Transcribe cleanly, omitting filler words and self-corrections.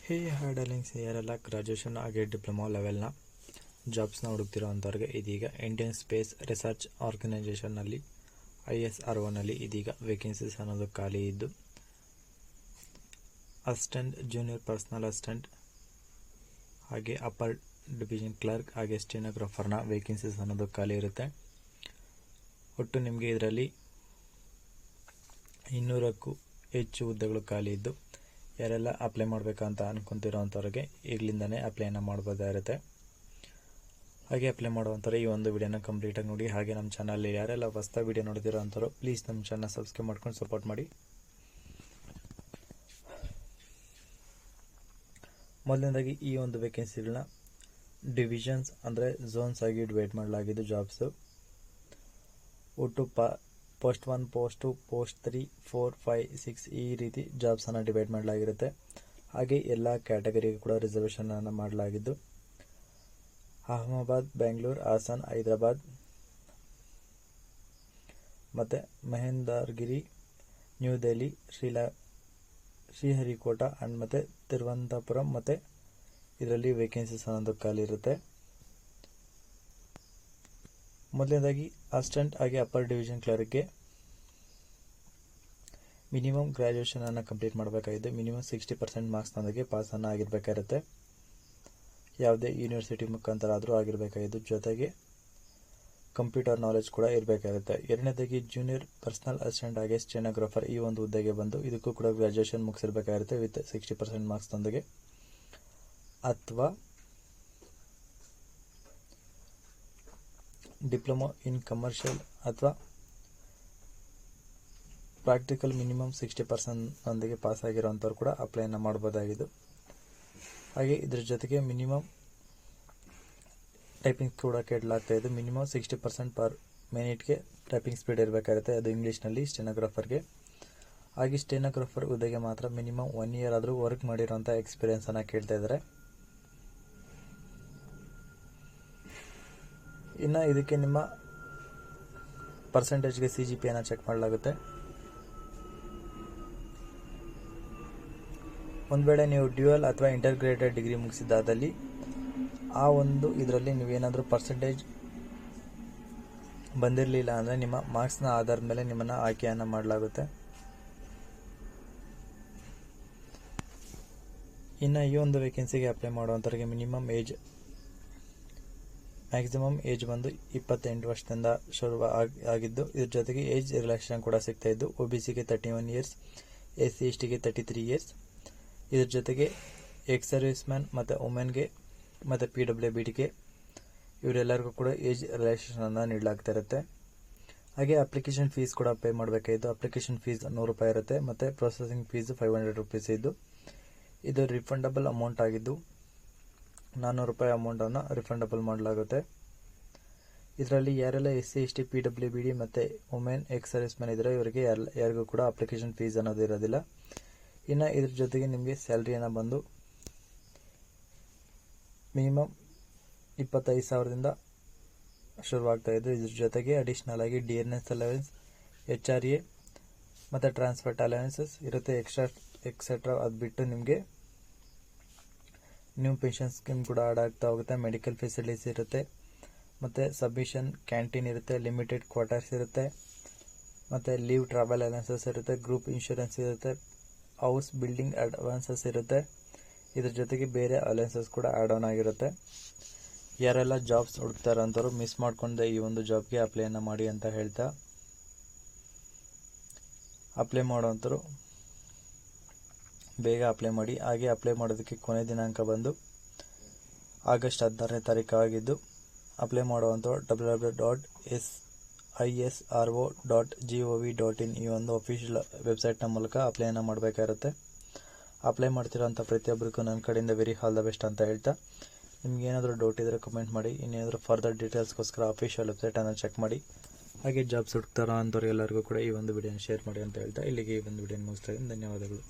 ಹೇ ಹಾರ್ಡಲಿಂಗ್ಸ್ ಯಾರೆಲ್ಲ ಗ್ರಾಜುಯೇಷನ್ ಹಾಗೆ ಡಿಪ್ಲೊಮಾ ಲೆವೆಲ್ನ ಜಾಬ್ಸ್ನ ಹುಡುಕ್ತಿರೋ ಅಂಥವ್ರಿಗೆ ಇದೀಗ ಇಂಡಿಯನ್ ಸ್ಪೇಸ್ ರಿಸರ್ಚ್ ಆರ್ಗನೈಜೇಷನ್ನಲ್ಲಿ ISROನಲ್ಲಿ ಇದೀಗ ವೇಕೆನ್ಸೀಸ್ ಅನ್ನೋದು ಖಾಲಿ ಇದ್ದು ಅಸಿಸ್ಟೆಂಟ್ ಜೂನಿಯರ್ ಪರ್ಸನಲ್ ಅಸಿಸ್ಟೆಂಟ್ ಹಾಗೆ ಅಪ್ಪರ್ ಡಿವಿಷನ್ ಕ್ಲರ್ಕ್ ಹಾಗೆ ಸ್ಟೆನೋಗ್ರಾಫರ್ನ ವೇಕೆನ್ಸೀಸ್ ಅನ್ನೋದು ಖಾಲಿ ಇರುತ್ತೆ. ಒಟ್ಟು ನಿಮಗೆ ಇದರಲ್ಲಿ 200ಕ್ಕೂ ಹೆಚ್ಚು ಹುದ್ದೆಗಳು ಖಾಲಿ ಇದ್ದು ಯಾರೆಲ್ಲ ಅಪ್ಲೈ ಮಾಡಬೇಕಂತ ಅನ್ಕೊತಿರೋ ಅಂಥವ್ರಿಗೆ ಈಗಲಿಂದನೇ ಅಪ್ಲೈನ ಮಾಡ್ಬೋದಾಗಿರುತ್ತೆ. ಹಾಗೆ ಅಪ್ಲೈ ಮಾಡುವಂಥವ್ರು ಈ ಒಂದು ವಿಡಿಯೋನ ಕಂಪ್ಲೀಟಾಗಿ ನೋಡಿ. ಹಾಗೆ ನಮ್ಮ ಚಾನಲ್ ಯಾರೆಲ್ಲ ಹೊಸ ವಿಡಿಯೋ ನೋಡ್ತಿರೋ ಅಂಥವ್ರು ಪ್ಲೀಸ್ ನಮ್ಮ ಚಾನಲ್ ಸಬ್ಸ್ಕ್ರೈಬ್ ಮಾಡ್ಕೊಂಡು ಸಪೋರ್ಟ್ ಮಾಡಿ. ಮೊದಲನೇದಾಗಿ ಈ ಒಂದು ವೇಕೆನ್ಸಿಗಳನ್ನ ಡಿವಿಷನ್ಸ್ ಅಂದರೆ ಝೋನ್ಸ್ ಆಗಿ ಡಿವೈಡ್ ಮಾಡಲಾಗಿದ್ದು ಜಾಬ್ಸು ಒಟ್ಟು ಪೋಸ್ಟ್ 1, ಪೋಸ್ಟ್ 2, ಪೋಸ್ಟ್ 3, 4, 5, 6 ಈ ರೀತಿ ಜಾಬ್ಸನ್ನು ಡಿವೈಡ್ ಮಾಡಲಾಗಿರುತ್ತೆ. ಹಾಗೆ ಎಲ್ಲ ಕ್ಯಾಟಗರಿಗೆ ಕೂಡ ರಿಸರ್ವೇಷನನ್ನು ಮಾಡಲಾಗಿದ್ದು ಅಹಮದಾಬಾದ್, ಬೆಂಗಳೂರು, ಹಾಸನ್, ಹೈದರಾಬಾದ್ ಮತ್ತು ಮಹೇಂದರ್ಗಿರಿ, ನ್ಯೂ ದೆಹಲಿ, ಶ್ರೀಹರಿಕೋಟ ಆ್ಯಂಡ್ ಮತ್ತು ತಿರುವನಂತಪುರಂ ಮತ್ತು ಇದರಲ್ಲಿ ವೇಕೆನ್ಸೀಸ್ ಅನ್ನೋದು ಖಾಲಿ ಇರುತ್ತೆ. ಮೊದಲನೇದಾಗಿ ಅಸಿಸ್ಟೆಂಟ್ ಹಾಗೆ ಅಪ್ಪರ್ ಡಿವಿಷನ್ ಕ್ಲರ್ಕ್ಗೆ ಮಿನಿಮಮ್ ಗ್ರ್ಯಾಜುಯೇಷನನ್ನು ಕಂಪ್ಲೀಟ್ ಮಾಡಬೇಕಾಗಿದೆ. ಮಿನಿಮಮ್ 60% ಮಾರ್ಕ್ಸ್ನೊಂದಿಗೆ ಪಾಸನ್ನು ಆಗಿರಬೇಕಾಗಿರುತ್ತೆ. ಯಾವುದೇ ಯೂನಿವರ್ಸಿಟಿ ಮುಖಾಂತರ ಆದರೂ ಆಗಿರಬೇಕಾಗಿದ್ದು ಜೊತೆಗೆ ಕಂಪ್ಯೂಟರ್ ನಾಲೆಜ್ ಕೂಡ ಇರಬೇಕಾಗುತ್ತೆ. ಎರಡನೇದಾಗಿ ಜೂನಿಯರ್ ಪರ್ಸನಲ್ ಅಸಿಸ್ಟೆಂಟ್ ಹಾಗೆ ಸ್ಟೆನೋಗ್ರಾಫರ್ ಈ ಒಂದು ಹುದ್ದೆಗೆ ಬಂದು ಇದಕ್ಕೂ ಕೂಡ ಗ್ರ್ಯಾಜುಯೇಷನ್ ಮುಗಿಸಿರಬೇಕಾಗಿರುತ್ತೆ ವಿತ್ 60% ಮಾರ್ಕ್ಸ್ನೊಂದಿಗೆ ಅಥವಾ ಡಿಪ್ಲೊಮಾ ಇನ್ ಕಮರ್ಷಿಯಲ್ ಅಥವಾ ಪ್ರಾಕ್ಟಿಕಲ್ ಮಿನಿಮಮ್ 60% ಪಾಸ್ ಆಗಿರೋಂಥವ್ರು ಕೂಡ ಅಪ್ಲೈನ ಮಾಡ್ಬೋದಾಗಿದ್ದು ಹಾಗೆ ಇದ್ರ ಜೊತೆಗೆ ಮಿನಿಮಮ್ ಟೈಪಿಂಗ್ ಕೂಡ ಕೇಳಲಾಗ್ತಾ ಇದೆ. ಮಿನಿಮಮ್ 60% ಪರ್ ಮಿನಿಟ್ಗೆ ಟೈಪಿಂಗ್ ಸ್ಪೀಡ್ ಇರಬೇಕಾಗುತ್ತೆ, ಅದು ಇಂಗ್ಲೀಷ್ನಲ್ಲಿ ಸ್ಟೆನೋಗ್ರಾಫರ್ಗೆ. ಹಾಗೆ ಸ್ಟೆನೋಗ್ರಾಫರ್ ಹುದ್ದೆಗೆ ಮಾತ್ರ ಮಿನಿಮಮ್ 1 ಇಯರ್ ಆದರೂ ವರ್ಕ್ ಮಾಡಿರೋಂಥ ಎಕ್ಸ್ಪೀರಿಯನ್ಸನ್ನು ಕೇಳ್ತಾ ಇದ್ದಾರೆ. ಇನ್ನು ಇದಕ್ಕೆ ನಿಮ್ಮ ಪರ್ಸೆಂಟೇಜ್ಗೆ CGPAನ ಚೆಕ್ ಮಾಡಲಾಗುತ್ತೆ. ಒಂದು ವೇಳೆ ನೀವು ಡ್ಯುಯಲ್ ಅಥವಾ ಇಂಟರ್ಗ್ರೇಟೆಡ್ ಡಿಗ್ರಿ ಮುಗಿಸಿದ್ದಾದಲ್ಲಿ ಆ ಒಂದು ಇದರಲ್ಲಿ ನೀವೇನಾದರೂ ಪರ್ಸೆಂಟೇಜ್ ಬಂದಿರಲಿಲ್ಲ ಅಂದರೆ ನಿಮ್ಮ ಮಾರ್ಕ್ಸ್ನ ಆಧಾರದ ಮೇಲೆ ನಿಮ್ಮನ್ನು ಆಯ್ಕೆಯನ್ನು ಮಾಡಲಾಗುತ್ತೆ. ಇನ್ನು ಈ ಒಂದು ವೇಕೆನ್ಸಿಗೆ ಅಪ್ಲೈ ಮಾಡುವಂಥವ್ರಿಗೆ ಮ್ಯಾಕ್ಸಿಮಮ್ ಏಜ್ ಬಂದು 28 ವರ್ಷದಿಂದ ಶುರು ಆಗಿದ್ದು ಇದ್ರ ಜೊತೆಗೆ ಏಜ್ ರಿಲ್ಯಾಕ್ಸೇಷನ್ ಕೂಡ ಸಿಗ್ತಾ ಇದ್ದು OBCಗೆ 31 ಇಯರ್ಸ್, SC/STಗೆ 33 ಇಯರ್ಸ್. ಇದ್ರ ಜೊತೆಗೆ ಎಕ್ಸ್ ಸರ್ವಿಸ್ ಮ್ಯಾನ್ ಮತ್ತು ವುಮೆನ್ಗೆ ಮತ್ತು PWBಗೆ ಇವರೆಲ್ಲರಿಗೂ ಕೂಡ ಏಜ್ ರಿಲ್ಯಾಕ್ಸೇಷನನ್ನು ನೀಡಲಾಗ್ತಾ ಇರುತ್ತೆ. ಹಾಗೆ ಅಪ್ಲಿಕೇಶನ್ ಫೀಸ್ ಕೂಡ ಪೇ ಮಾಡಬೇಕಾಗಿದ್ದು ಅಪ್ಲಿಕೇಶನ್ ಫೀಸ್ 100 ರೂಪಾಯಿ ಇರುತ್ತೆ ಮತ್ತು ಪ್ರೊಸೆಸಿಂಗ್ ಫೀಸ್ 500 ರೂಪೀಸ್ ಇದ್ದು ಇದು ರಿಫಂಡಬಲ್ ಅಮೌಂಟ್ ಆಗಿದ್ದು 400 ರೂಪಾಯಿ ಅಮೌಂಟನ್ನು ರಿಫಂಡಬಲ್ ಮಾಡಲಾಗುತ್ತೆ. ಇದರಲ್ಲಿ ಯಾರೆಲ್ಲ SC/ST, PWBD ಮತ್ತು ವುಮೆನ್ ಎಕ್ಸ್ ಸರ್ವಿಸ್ ಮ್ಯಾನ್ ಇದ್ದರೆ ಇವರಿಗೆ ಯಾರಿಗೂ ಕೂಡ ಅಪ್ಲಿಕೇಶನ್ ಫೀಸ್ ಅನ್ನೋದು ಇರೋದಿಲ್ಲ. ಇನ್ನು ಇದ್ರ ಜೊತೆಗೆ ನಿಮಗೆ ಸ್ಯಾಲ್ರಿಯನ್ನು ಬಂದು ಮಿನಿಮಮ್ 25,000ದಿಂದ ಶುರುವಾಗ್ತಾ ಇದ್ದು ಇದ್ರ ಜೊತೆಗೆ ಅಡಿಷ್ನಲ್ ಆಗಿ DNS ಅಲವೆನ್ಸ್, HRA ಮತ್ತು ಟ್ರಾನ್ಸ್ಪೋರ್ಟ್ ಅಲವೆನ್ಸಸ್ ಇರುತ್ತೆ ಎಕ್ಸೆಟ್ರಾ. ಅದು ಬಿಟ್ಟು ನಿಮಗೆ ನ್ಯೂ ಪೆನ್ಷನ್ ಸ್ಕೀಮ್ ಕೂಡ ಆಡ್ ಆಗ್ತಾ ಹೋಗುತ್ತೆ. ಮೆಡಿಕಲ್ ಫೆಸಿಲಿಟೀಸ್ ಇರುತ್ತೆ ಮತ್ತು ಸಬ್ಮಿಷನ್ ಕ್ಯಾಂಟೀನ್ ಇರುತ್ತೆ, ಲಿಮಿಟೆಡ್ ಕ್ವಾರ್ಟರ್ಸ್ ಇರುತ್ತೆ ಮತ್ತು ಲೀವ್ ಟ್ರಾವೆಲ್ ಅಲವೆನ್ಸಸ್ ಇರುತ್ತೆ, ಗ್ರೂಪ್ ಇನ್ಶೂರೆನ್ಸ್ ಇರುತ್ತೆ, ಹೌಸ್ ಬಿಲ್ಡಿಂಗ್ ಅಡ್ವಾನ್ಸಸ್ ಇರುತ್ತೆ. ಇದ್ರ ಜೊತೆಗೆ ಬೇರೆ ಅಲವೆನ್ಸಸ್ ಕೂಡ ಆ್ಯಡ್ ಆನ್ ಆಗಿರುತ್ತೆ. ಯಾರೆಲ್ಲ ಜಾಬ್ಸ್ ಹುಡುಕ್ತಾರೆ ಅಂಥವ್ರು ಮಿಸ್ ಮಾಡ್ಕೊಂಡೆ ಈ ಒಂದು ಜಾಬ್ಗೆ ಅಪ್ಲೈನ ಮಾಡಿ ಅಂತ ಹೇಳ್ತಾ ಅಪ್ಲೈ ಮಾಡೋವಂಥವ್ರು ಬೇಗ ಅಪ್ಲೈ ಮಾಡಿ. ಹಾಗೆ ಅಪ್ಲೈ ಮಾಡೋದಕ್ಕೆ ಕೊನೆ ದಿನಾಂಕ ಬಂದು ಆಗಸ್ಟ್ 16ನೇ ತಾರೀಕು ಆಗಿದ್ದು ಅಪ್ಲೈ ಮಾಡುವಂಥವ್ರು www.isro.gov.in ಈ ಒಂದು ಅಫಿಷಿಯಲ್ ವೆಬ್ಸೈಟ್ನ ಮೂಲಕ ಅಪ್ಲೈನ ಮಾಡಬೇಕಾಗಿರುತ್ತೆ. ಅಪ್ಲೈ ಮಾಡ್ತಿರೋಂಥ ಪ್ರತಿಯೊಬ್ಬರಿಗೂ ನನ್ನ ಕಡೆಯಿಂದ ವೆರಿ ಆಲ್ ದ ಬೆಸ್ಟ್ ಅಂತ ಹೇಳ್ತಾ ನಿಮ್ಗೆ ಏನಾದರೂ ಡೌಟ್ ಇದ್ದರೆ ಕಮೆಂಟ್ ಮಾಡಿ. ಇನ್ನೇನಾದರೂ ಫರ್ದರ್ ಡೀಟೇಲ್ಸ್ಗೋಸ್ಕರ ಅಫಿಷಿಯಲ್ ವೆಬ್ಸೈಟನ್ನು ಚೆಕ್ ಮಾಡಿ. ಹಾಗೆ ಜಾಬ್ಸ್ ಹುಡುಕ್ತಾರೋ ಅಂಥವ್ರಿಗೆಲ್ಲರಿಗೂ ಕೂಡ ಈ ಒಂದು ವಿಡಿಯೋನ ಶೇರ್ ಮಾಡಿ ಅಂತ ಹೇಳ್ತಾ ಇಲ್ಲಿಗೆ ಈ ಒಂದು ವಿಡಿಯೋನ ಮುಗಿಸ್ತಾ ಇದ್ದೀನಿ. ಧನ್ಯವಾದಗಳು.